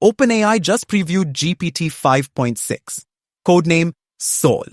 OpenAI just previewed GPT 5.6, codename Sol,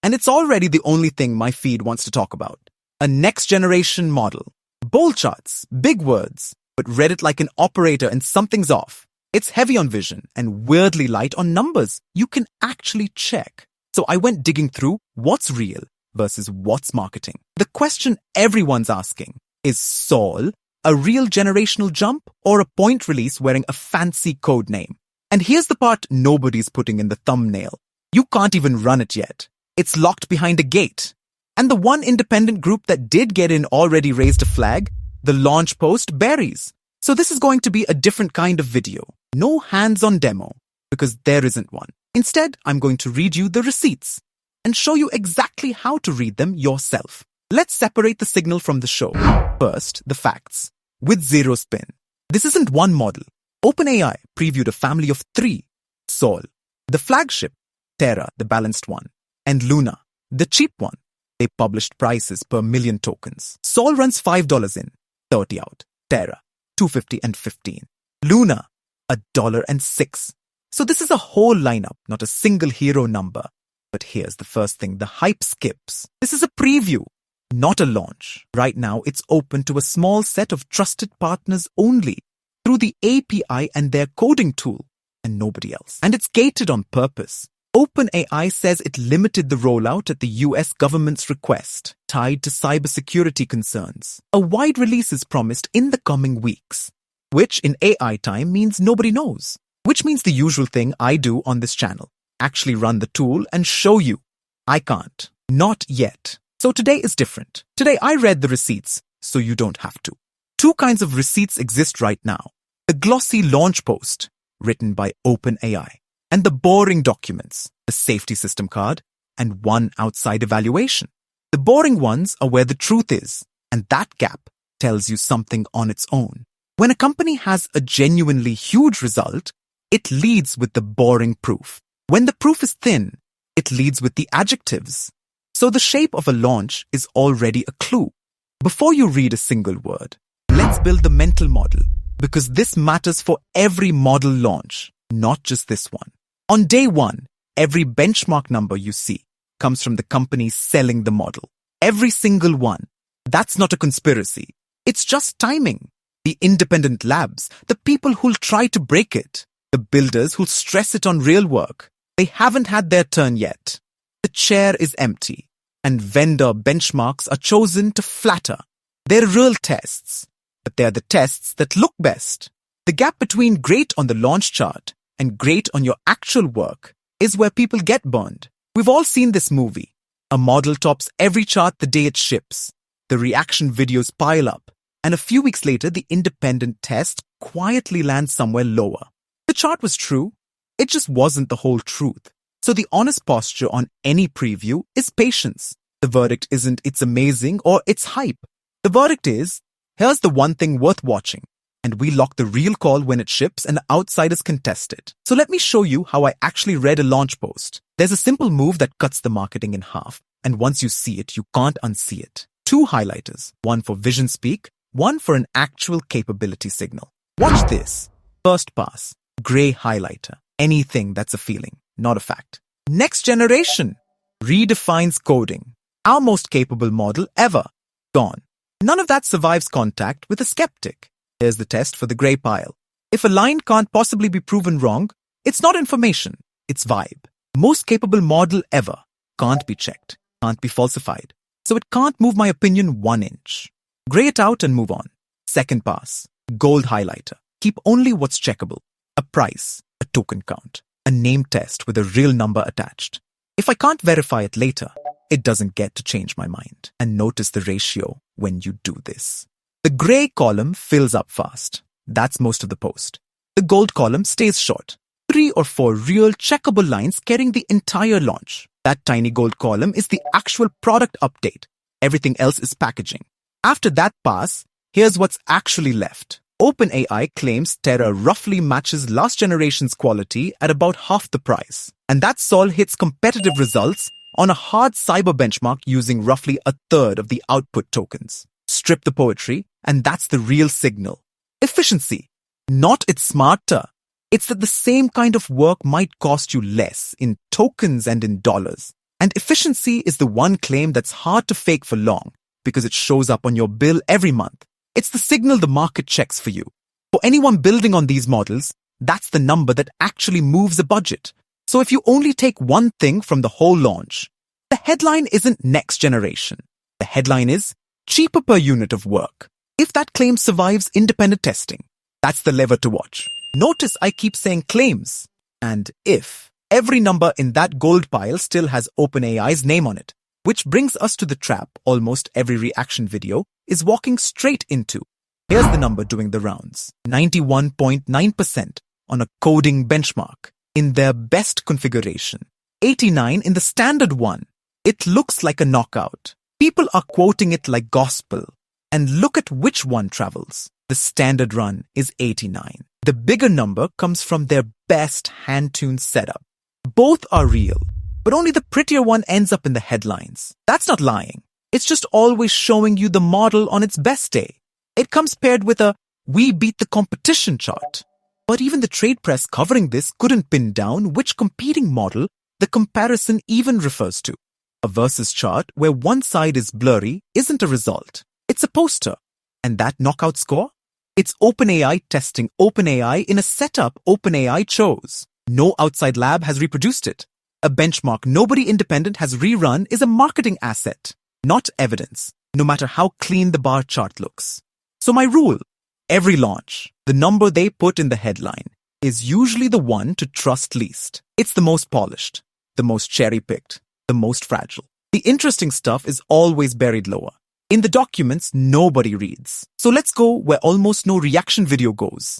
and it's already the only thing my feed wants to talk about. A next-generation model. Bold charts, big words, but read it like an operator and something's off. It's heavy on vision and weirdly light on numbers you can actually check. So I went digging through what's real versus what's marketing. The question everyone's asking is Sol a real generational jump or a point release wearing a fancy code name? And here's the part nobody's putting in the thumbnail. You can't even run it yet. It's locked behind a gate. And the one independent group that did get in already raised a flag, the launch post buries. So this is going to be a different kind of video. No hands-on demo, because there isn't one. Instead, I'm going to read you the receipts and show you exactly how to read them yourself. Let's separate the signal from the show. First, the facts. With zero spin. This isn't one model. OpenAI previewed a family of 3. Sol, the flagship, Terra, the balanced one, and Luna, the cheap one. They published prices per million tokens. Sol runs $5 in, 30 out. Terra, $2.50 and $15. Luna, $1 and $6. So this is a whole lineup, not a single hero number. But here's the first thing, the hype skips. This is a preview, not a launch. Right now, it's open to a small set of trusted partners only through the API and their coding tool, and nobody else. And it's gated on purpose. OpenAI says it limited the rollout at the US government's request, tied to cybersecurity concerns. A wide release is promised in the coming weeks, which in AI time means nobody knows, which means the usual thing I do on this channel, actually run the tool and show you. I can't. Not yet. So today is different. Today I read the receipts, so you don't have to. 2 kinds of receipts exist right now. The glossy launch post, written by OpenAI, and the boring documents, the safety system card, and one outside evaluation. The boring ones are where the truth is, and that gap tells you something on its own. When a company has a genuinely huge result, it leads with the boring proof. When the proof is thin, it leads with the adjectives. So the shape of a launch is already a clue. Before you read a single word, let's build the mental model, because this matters for every model launch, not just this one. On day 1, every benchmark number you see comes from the company selling the model. Every single one. That's not a conspiracy. It's just timing. The independent labs, the people who'll try to break it, the builders who'll stress it on real work, they haven't had their turn yet. The chair is empty, and vendor benchmarks are chosen to flatter. They're real tests, but they're the tests that look best. The gap between great on the launch chart and great on your actual work is where people get burned. We've all seen this movie. A model tops every chart the day it ships. The reaction videos pile up, and a few weeks later, the independent test quietly lands somewhere lower. The chart was true. It just wasn't the whole truth. So the honest posture on any preview is patience. The verdict isn't it's amazing or it's hype. The verdict is, here's the one thing worth watching. And we lock the real call when it ships and outsiders contest it. So let me show you how I actually read a launch post. There's a simple move that cuts the marketing in half. And once you see it, you can't unsee it. 2 highlighters, one for vision speak, one for an actual capability signal. Watch this. First pass, gray highlighter. Anything that's a feeling, not a fact. Next generation redefines coding. Our most capable model ever. Gone. None of that survives contact with a skeptic. Here's the test for the gray pile. If a line can't possibly be proven wrong, it's not information, it's vibe. Most capable model ever. Can't be checked, can't be falsified. So it can't move my opinion 1 inch. Gray it out and move on. Second pass. Gold highlighter. Keep only what's checkable. A price, a token count, a name test with a real number attached. If I can't verify it later, it doesn't get to change my mind. And notice the ratio when you do this. The gray column fills up fast. That's most of the post. The gold column stays short. 3 or 4 real checkable lines carrying the entire launch. That tiny gold column is the actual product update. Everything else is packaging. After that pass, here's what's actually left. OpenAI claims Terra roughly matches last generation's quality at about half the price. And that Sol hits competitive results on a hard cyber benchmark using roughly 1/3 of the output tokens. Strip the poetry, and that's the real signal. Efficiency. Not it's smarter. It's that the same kind of work might cost you less in tokens and in dollars. And efficiency is the one claim that's hard to fake for long because it shows up on your bill every month. It's the signal the market checks for you. For anyone building on these models, that's the number that actually moves a budget. So if you only take one thing from the whole launch, the headline isn't next generation. The headline is cheaper per unit of work. If that claim survives independent testing, that's the lever to watch. Notice I keep saying claims. And if every number in that gold pile still has OpenAI's name on it, which brings us to the trap almost every reaction video is walking straight into. Here's the number doing the rounds. 91.9% on a coding benchmark in their best configuration. 89 in the standard one. It looks like a knockout. People are quoting it like gospel. And look at which one travels. The standard run is 89. The bigger number comes from their best hand-tuned setup. Both are real, but only the prettier one ends up in the headlines. That's not lying. It's just always showing you the model on its best day. It comes paired with a "we beat the competition" chart. But even the trade press covering this couldn't pin down which competing model the comparison even refers to. A versus chart where one side is blurry isn't a result. It's a poster. And that knockout score? It's OpenAI testing OpenAI in a setup OpenAI chose. No outside lab has reproduced it. A benchmark nobody independent has rerun is a marketing asset, not evidence, no matter how clean the bar chart looks. So my rule, every launch, the number they put in the headline is usually the one to trust least. It's the most polished, the most cherry-picked, the most fragile. The interesting stuff is always buried lower. In the documents nobody reads. So let's go where almost no reaction video goes.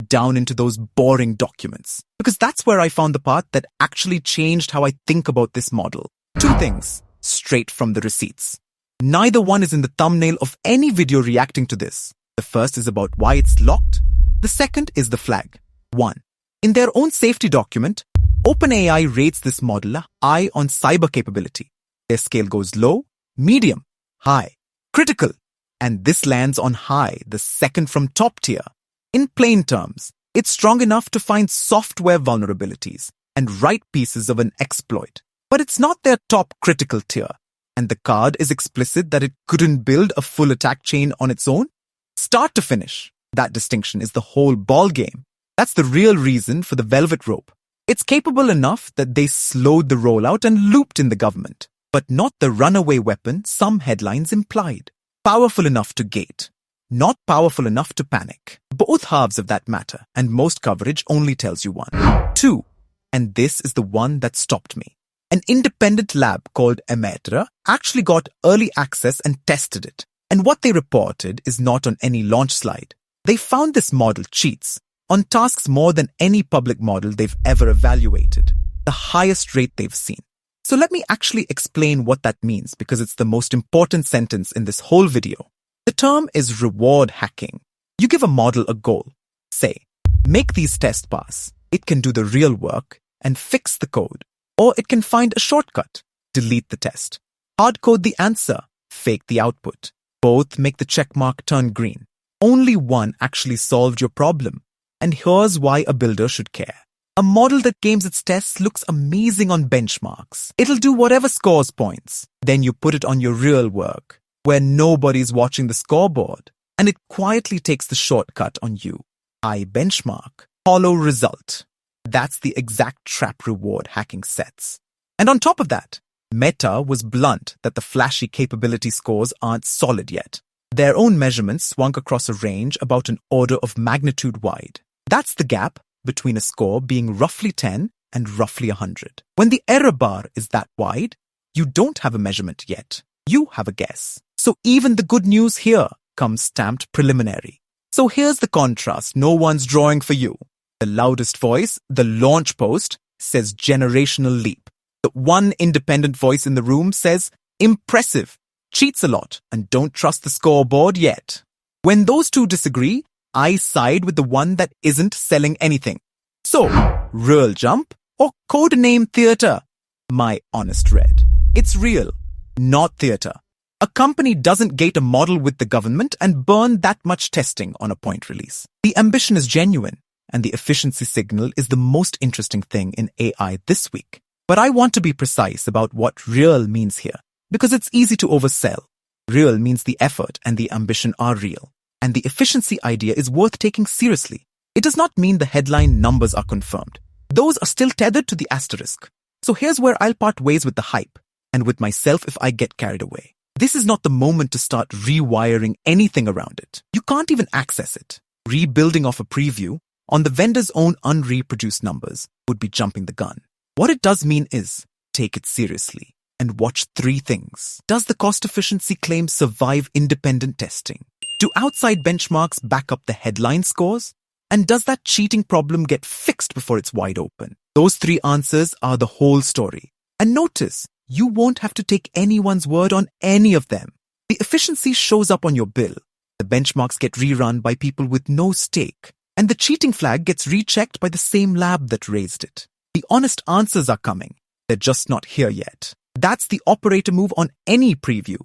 Down into those boring documents. Because that's where I found the part that actually changed how I think about this model. Two things, straight from the receipts. Neither one is in the thumbnail of any video reacting to this. The first is about why it's locked. The second is the flag. 1. In their own safety document, OpenAI rates this model high on cyber capability. Their scale goes low, medium, high, critical, and this lands on high, the second from top tier. In plain terms, it's strong enough to find software vulnerabilities and write pieces of an exploit. But it's not their top critical tier. And the card is explicit that it couldn't build a full attack chain on its own. Start to finish, that distinction is the whole ball game. That's the real reason for the velvet rope. It's capable enough that they slowed the rollout and looped in the government, but not the runaway weapon some headlines implied. Powerful enough to gate, not powerful enough to panic. Both halves of that matter, and most coverage only tells you one. 2, and this is the one that stopped me. An independent lab called Terra actually got early access and tested it. And what they reported is not on any launch slide. They found this model cheats on tasks more than any public model they've ever evaluated, the highest rate they've seen. So let me actually explain what that means because it's the most important sentence in this whole video. The term is reward hacking. You give a model a goal. Say, make these tests pass. It can do the real work and fix the code. Or it can find a shortcut, delete the test, hard code the answer, fake the output. Both make the checkmark turn green. Only one actually solved your problem. And here's why a builder should care. A model that games its tests looks amazing on benchmarks. It'll do whatever scores points. Then you put it on your real work, where nobody's watching the scoreboard. And it quietly takes the shortcut on you. High benchmark, hollow result. That's the exact trap reward hacking sets. And on top of that, Meta was blunt that the flashy capability scores aren't solid yet. Their own measurements swung across a range about an order of magnitude wide. That's the gap between a score being roughly 10 and roughly 100. When the error bar is that wide, you don't have a measurement yet. You have a guess. So even the good news here comes stamped preliminary. So here's the contrast no one's drawing for you. The loudest voice, the launch post, says generational leap. The one independent voice in the room says impressive, cheats a lot, and don't trust the scoreboard yet. When those two disagree, I side with the one that isn't selling anything. So, real jump or codename theater? My honest red. It's real, not theater. A company doesn't gate a model with the government and burn that much testing on a point release. The ambition is genuine. and the efficiency signal is the most interesting thing in AI this week. But I want to be precise about what real means here, because it's easy to oversell. Real means the effort and the ambition are real, and the efficiency idea is worth taking seriously. It does not mean the headline numbers are confirmed. Those are still tethered to the asterisk. So here's where I'll part ways with the hype, and with myself if I get carried away. This is not the moment to start rewiring anything around it. You can't even access it. Rebuilding off a preview on the vendor's own unreproduced numbers would be jumping the gun. What it does mean is, take it seriously and watch 3 things. Does the cost efficiency claim survive independent testing? Do outside benchmarks back up the headline scores? And does that cheating problem get fixed before it's wide open? Those 3 answers are the whole story. And notice, you won't have to take anyone's word on any of them. The efficiency shows up on your bill. The benchmarks get rerun by people with no stake. And the cheating flag gets rechecked by the same lab that raised it. The honest answers are coming. They're just not here yet. That's the operator move on any preview.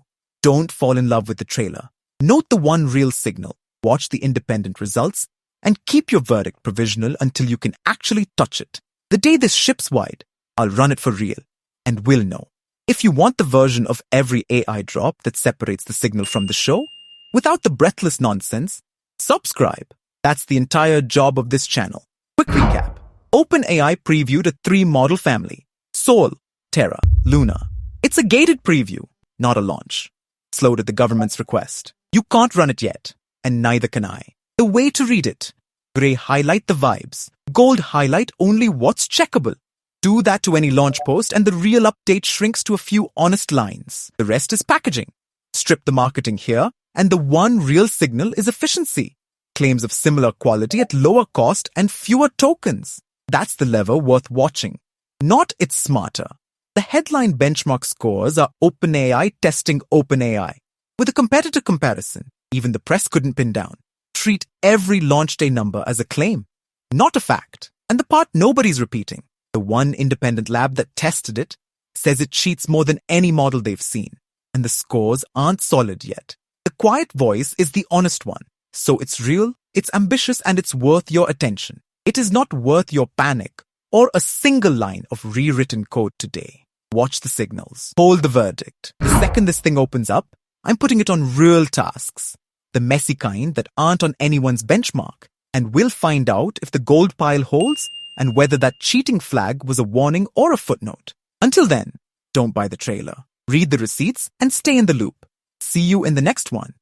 Don't fall in love with the trailer. Note the one real signal. Watch the independent results and keep your verdict provisional until you can actually touch it. The day this ships wide, I'll run it for real and we'll know. If you want the version of every AI drop that separates the signal from the show, without the breathless nonsense, subscribe. That's the entire job of this channel. Quick recap. OpenAI previewed a 3-model family: Sol, Terra, Luna. It's a gated preview, not a launch. Slowed at the government's request. You can't run it yet, and neither can I. The way to read it: gray highlight the vibes, gold highlight only what's checkable. Do that to any launch post and the real update shrinks to a few honest lines. The rest is packaging. Strip the marketing here, and the one real signal is efficiency. Claims of similar quality at lower cost and fewer tokens. That's the lever worth watching. Not it's smarter. The headline benchmark scores are OpenAI testing OpenAI. With a competitor comparison, even the press couldn't pin down. Treat every launch day number as a claim, not a fact. And the part nobody's repeating, the one independent lab that tested it says it cheats more than any model they've seen. And the scores aren't solid yet. The quiet voice is the honest one. So it's real, it's ambitious, and it's worth your attention. It is not worth your panic or a single line of rewritten code today. Watch the signals. Hold the verdict. The second this thing opens up, I'm putting it on real tasks. The messy kind that aren't on anyone's benchmark. And we'll find out if the gold pile holds and whether that cheating flag was a warning or a footnote. Until then, don't buy the trailer. Read the receipts and stay in the loop. See you in the next one.